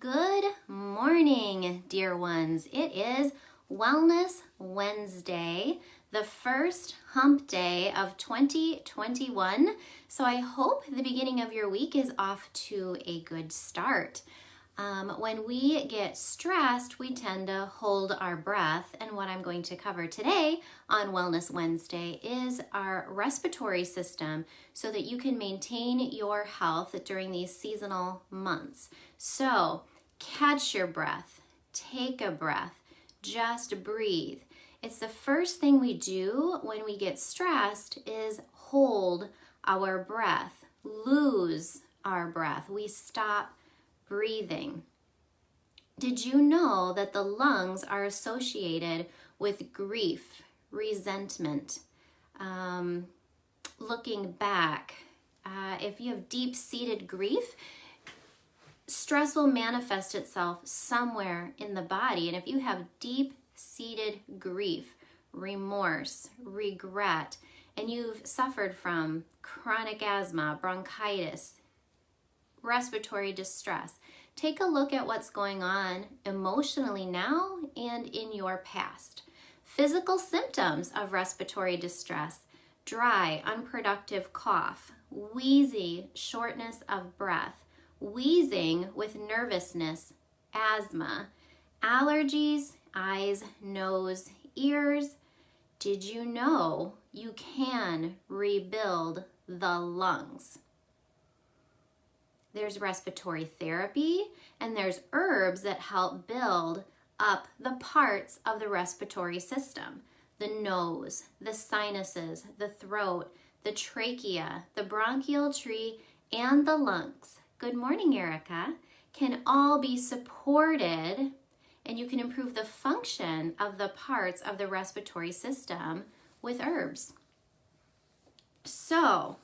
Good morning, dear ones. It is Wellness Wednesday, the first hump day of 2021. So I hope the beginning of your week is off to a good start. When we get stressed, we tend to hold our breath. And what I'm going to cover today on Wellness Wednesday is our respiratory system so that you can maintain your health during these seasonal months. So catch your breath, take a breath, just breathe. It's the first thing we do when we get stressed is hold our breath, lose our breath. We stop breathing. Did you know that the lungs are associated with grief, resentment, looking back? If you have deep-seated grief, stress will manifest itself somewhere in the body. And if you have deep-seated grief, remorse, regret, and you've suffered from chronic asthma, bronchitis, respiratory distress, take a look at what's going on emotionally now and in your past. Physical symptoms of respiratory distress: dry, unproductive cough, wheezy, shortness of breath, wheezing with nervousness, asthma, allergies, eyes, nose, ears. Did you know you can rebuild the lungs? There's respiratory therapy, and there's herbs that help build up the parts of the respiratory system: the nose, the sinuses, the throat, the trachea, the bronchial tree, and the lungs. Good morning, Erica. Can all be supported, and you can improve the function of the parts of the respiratory system with herbs. So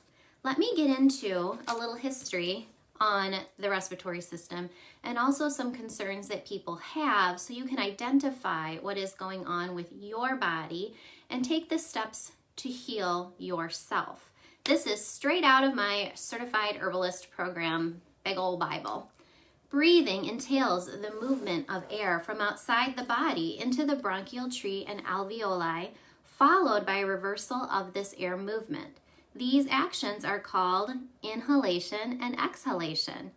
let me get into a little history on the respiratory system and also some concerns that people have so you can identify what is going on with your body and take the steps to heal yourself. This is straight out of my Certified Herbalist Program, big old Bible. Breathing entails the movement of air from outside the body into the bronchial tree and alveoli, followed by a reversal of this air movement. These actions are called inhalation and exhalation.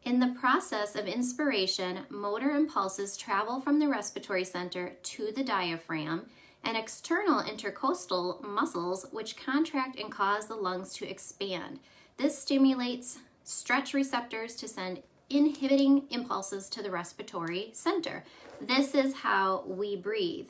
In the process of inspiration, motor impulses travel from the respiratory center to the diaphragm and external intercostal muscles, which contract and cause the lungs to expand. This stimulates stretch receptors to send inhibiting impulses to the respiratory center. This is how we breathe.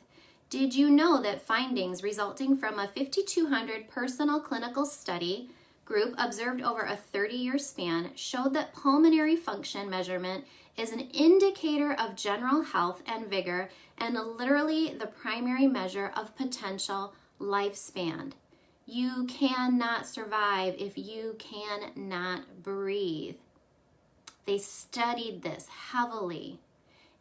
Did you know that findings resulting from a 5,200 personal clinical study group observed over a 30-year span showed that pulmonary function measurement is an indicator of general health and vigor and literally the primary measure of potential lifespan? You cannot survive if you cannot breathe. They studied this heavily,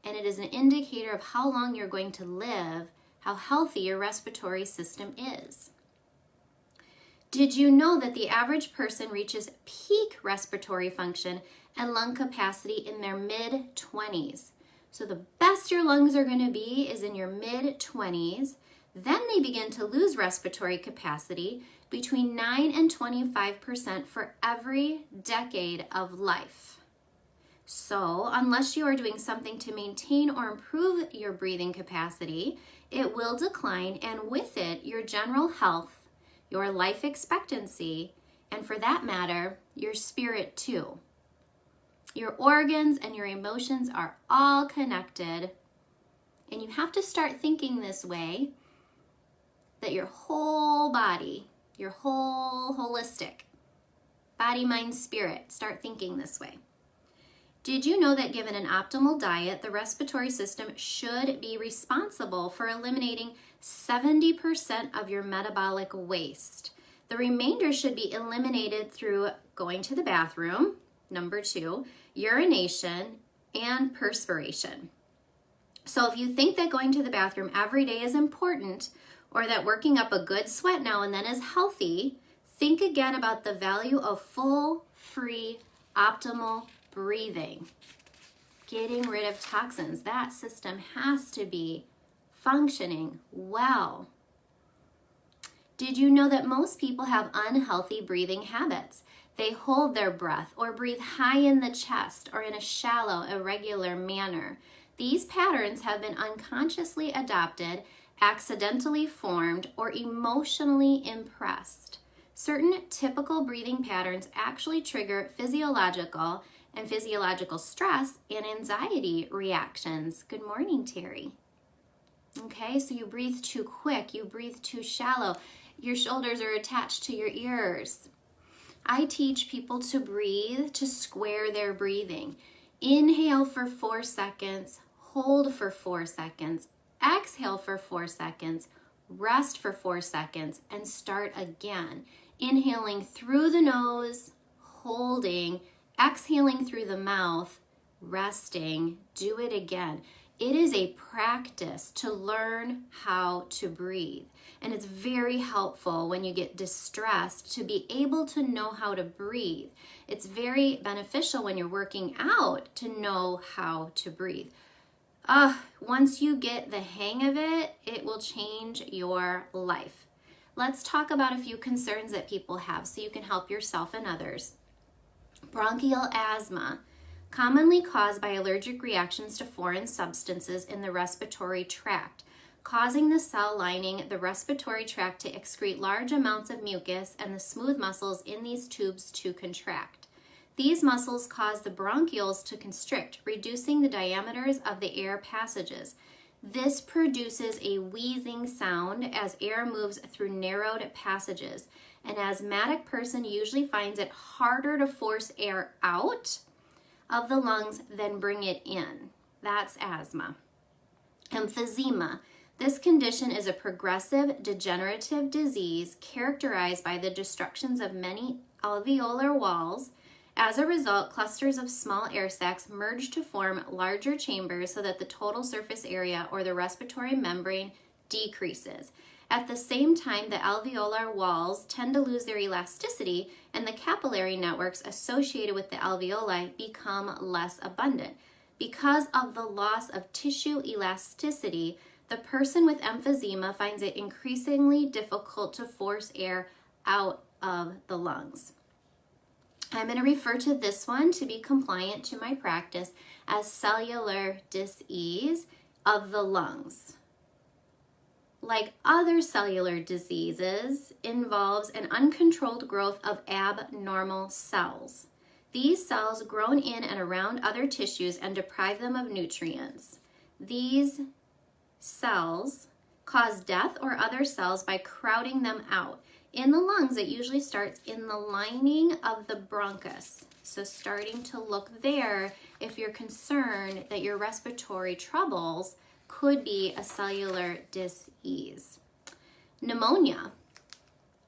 and it is an indicator of how long you're going to live, how healthy your respiratory system is. Did you know that the average person reaches peak respiratory function and lung capacity in their mid-20s? So the best your lungs are going to be is in your mid-20s. Then they begin to lose respiratory capacity between 9 and 25% for every decade of life. So unless you are doing something to maintain or improve your breathing capacity, it will decline, and with it, your general health, your life expectancy, and for that matter, your spirit too. Your organs and your emotions are all connected, and you have to start thinking this way, that your whole body, your whole holistic body, mind, spirit, start thinking this way. Did you know that given an optimal diet, the respiratory system should be responsible for eliminating 70% of your metabolic waste? The remainder should be eliminated through going to the bathroom, number 2, urination, and perspiration. So if you think that going to the bathroom every day is important, or that working up a good sweat now and then is healthy, think again about the value of full, free, optimal breathing. getting rid of toxins. That system has to be functioning well. Did you know that most people have unhealthy breathing habits? They hold their breath or breathe high in the chest or in a shallow, irregular manner. These patterns have been unconsciously adopted, accidentally formed, or emotionally impressed. Certain typical breathing patterns actually trigger physiological stress and anxiety reactions. Good morning, Terry. Okay, so you breathe too quick, you breathe too shallow, your shoulders are attached to your ears. I teach people to breathe, to square their breathing. Inhale for 4 seconds, hold for 4 seconds, exhale for 4 seconds, rest for 4 seconds, and start again. Inhaling through the nose, holding, exhaling through the mouth, resting. Do it again. It is a practice to learn how to breathe. And it's very helpful when you get distressed to be able to know how to breathe. It's very beneficial when you're working out to know how to breathe. Once you get the hang of it, it will change your life. Let's talk about a few concerns that people have so you can help yourself and others. Bronchial asthma, commonly caused by allergic reactions to foreign substances in the respiratory tract, causing the cell lining the respiratory tract to excrete large amounts of mucus and the smooth muscles in these tubes to contract. These muscles cause the bronchioles to constrict, reducing the diameters of the air passages. This produces a wheezing sound as air moves through narrowed passages. An asthmatic person usually finds it harder to force air out of the lungs than bring it in. That's asthma. Emphysema. This condition is a progressive degenerative disease characterized by the destructions of many alveolar walls. As a result, clusters of small air sacs merge to form larger chambers so that the total surface area or the respiratory membrane decreases. At the same time, the alveolar walls tend to lose their elasticity and the capillary networks associated with the alveoli become less abundant. Because of the loss of tissue elasticity, the person with emphysema finds it increasingly difficult to force air out of the lungs. I'm going to refer to this one to be compliant to my practice as cellular disease of the lungs. Like other cellular diseases, involves an uncontrolled growth of abnormal cells. These cells grow in and around other tissues and deprive them of nutrients. These cells cause death or other cells by crowding them out. In the lungs, it usually starts in the lining of the bronchus. So starting to look there if you're concerned that your respiratory troubles could be a cellular disease. Pneumonia.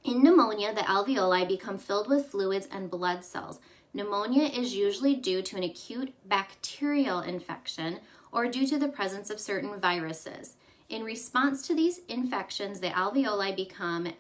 In pneumonia, the alveoli become filled with fluids and blood cells. Pneumonia is usually due to an acute bacterial infection or due to the presence of certain viruses. In response to these infections, the alveoli become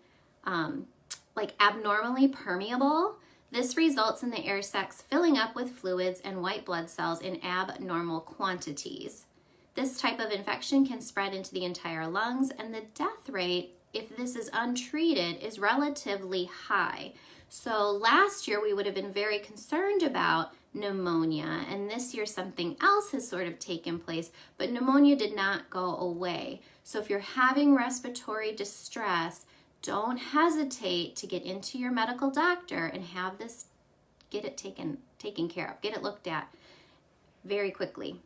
abnormally permeable. This results in the air sacs filling up with fluids and white blood cells in abnormal quantities. This type of infection can spread into the entire lungs, and the death rate, if this is untreated, is relatively high. So last year we would have been very concerned about pneumonia, and this year something else has sort of taken place, but pneumonia did not go away. So if you're having respiratory distress, don't hesitate to get into your medical doctor and have this, get it taken care of, get it looked at very quickly.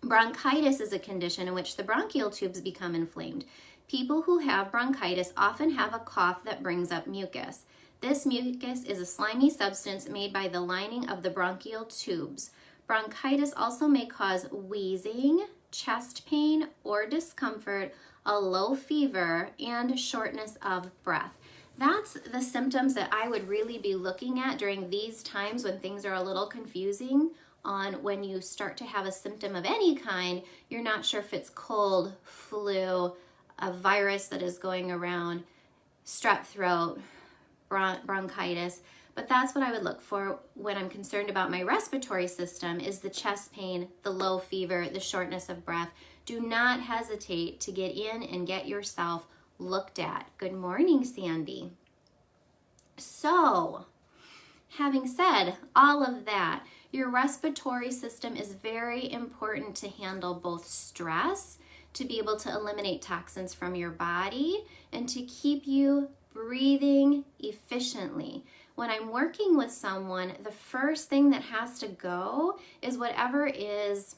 Bronchitis is a condition in which the bronchial tubes become inflamed. People who have bronchitis often have a cough that brings up mucus. This mucus is a slimy substance made by the lining of the bronchial tubes. Bronchitis also may cause wheezing, chest pain or discomfort, a low fever, and shortness of breath. That's the symptoms that I would really be looking at during these times when things are a little confusing. On when you start to have a symptom of any kind, you're not sure if it's cold, flu, a virus that is going around, strep throat, bronchitis. But that's what I would look for when I'm concerned about my respiratory system, is the chest pain, the low fever, the shortness of breath. Do not hesitate to get in and get yourself looked at. Good morning, Sandy. So, having said all of that, your respiratory system is very important to handle both stress, to be able to eliminate toxins from your body, and to keep you breathing efficiently. When I'm working with someone, the first thing that has to go is whatever is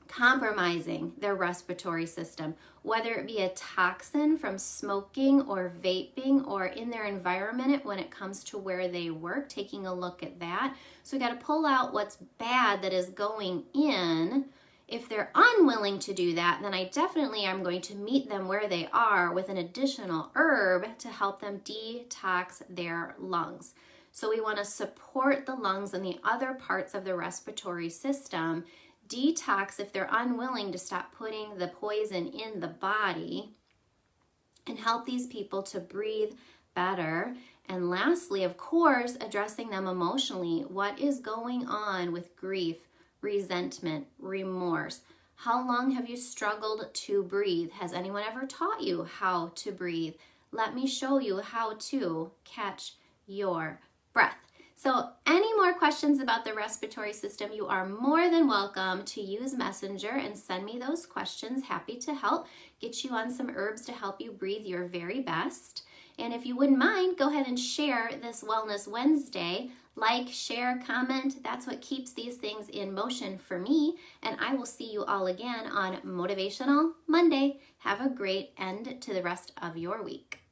compromising their respiratory system, whether it be a toxin from smoking or vaping or in their environment when it comes to where they work, taking a look at that. So we got to pull out what's bad that is going in. If they're unwilling to do that, then I definitely am going to meet them where they are with an additional herb to help them detox their lungs. So we want to support the lungs and the other parts of the respiratory system, detox if they're unwilling to stop putting the poison in the body, and help these people to breathe better. And lastly, of course, addressing them emotionally. What is going on with grief, resentment, remorse? How long have you struggled to breathe? Has anyone ever taught you how to breathe? Let me show you how to catch your breath. So any more questions about the respiratory system, you are more than welcome to use Messenger and send me those questions. Happy to help get you on some herbs to help you breathe your very best. And if you wouldn't mind, go ahead and share this Wellness Wednesday. Like, share, comment. That's what keeps these things in motion for me. And I will see you all again on Motivational Monday. Have a great end to the rest of your week.